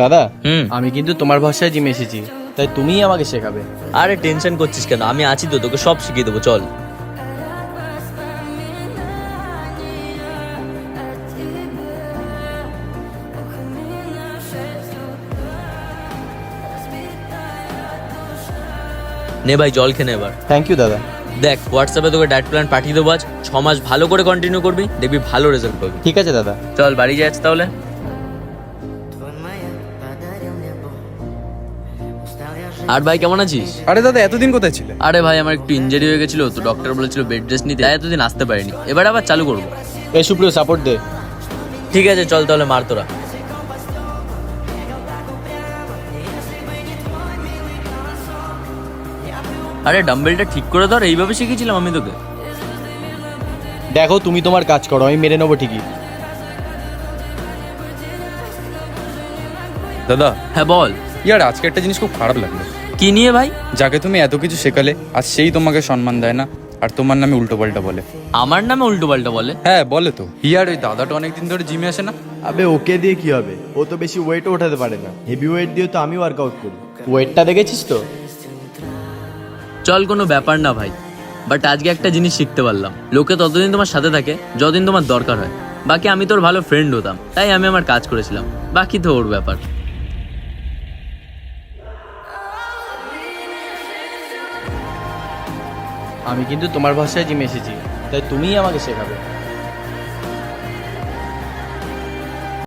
দাদা আমি কিন্তু তোমার ভাষায় জিমে এসেছি, তাই তুমিই আমাকে শেখাবে। আরে টেনশন করছিস কেন, আমি আছি তো, তোকে সব শিখিয়ে দেবো, চল। নে ভাই, জল খেয়ে নে এবার। থ্যাংক ইউ দাদা। দেখ, হোয়াটসঅ্যাপে তোকে ডায়েট প্ল্যান পাঠিয়ে দেবো আজ। 6 মাস ভালো করে কন্টিনিউ করবি, দেখবি ভালো রেজাল্ট পাবি। ঠিক আছে দাদা। চল বাড়ি যাচ্ছি তাহলে। আর ভাই কেমন আছিস? আরে দাদা, এতদিন কোথায় ছিলে? আরে ভাই, আমার একটু ইনজারি হয়ে গেছিল তো, ডক্টর বলেছিল বেড রেস্ট নিতে, তাই এতদিন আসতে পারিনি। এবার আবার চালু করবো। এই সুপ্রিয় সাপোর্ট দে। ঠিক আছে, চল তাহলে মার তোরা। আরে ডাম্বেলটা ঠিক করে ধর, এইভাবে শিখেছিলাম আমি তোকে। দেখো তুমি তোমার কাজ করো, আমি মেরে নেবো ঠিকই। দাদা, হ্যাঁ বল। ইয়ার আজকে একটা জিনিস খুব খারাপ লাগলো। কি নিয়ে ভাই? যাকে তুমি এত কিছু শেখালে, আজ সেই তোমাকে সম্মান দেয় না, আর তোমার নামে উল্টো পাল্টা বলে। আমার নামে উল্টো পাল্টা বলে? হ্যাঁ বলে তো। ইয়ার ওই দাদাটা অনেকদিন ধরে জিমে আসে না? আবে ওকে দিয়ে কি হবে, ও তো বেশি ওয়েটও ওঠাতে পারে না। হেভি ওয়েট দিয়ে তো আমি ওয়ার্কআউট করি। ওয়েটটা দেখেছিস তো? চল, কোনো ব্যাপার না ভাই, বাট আজকে একটা জিনিস শিখতে পারলাম। লোকে ততদিন তোমার সাথে থাকে যতদিন তোমার দরকার হয়। বাকি আমি তোর ভালো ফ্রেন্ড হতাম, তাই আমি আমার কাজ করেছিলাম, বাকি তো ওর ব্যাপার। আমি কিন্তু তোমার ভাষায় জিমে এসেছি, তাই তুমিই আমাকে শেখাবে।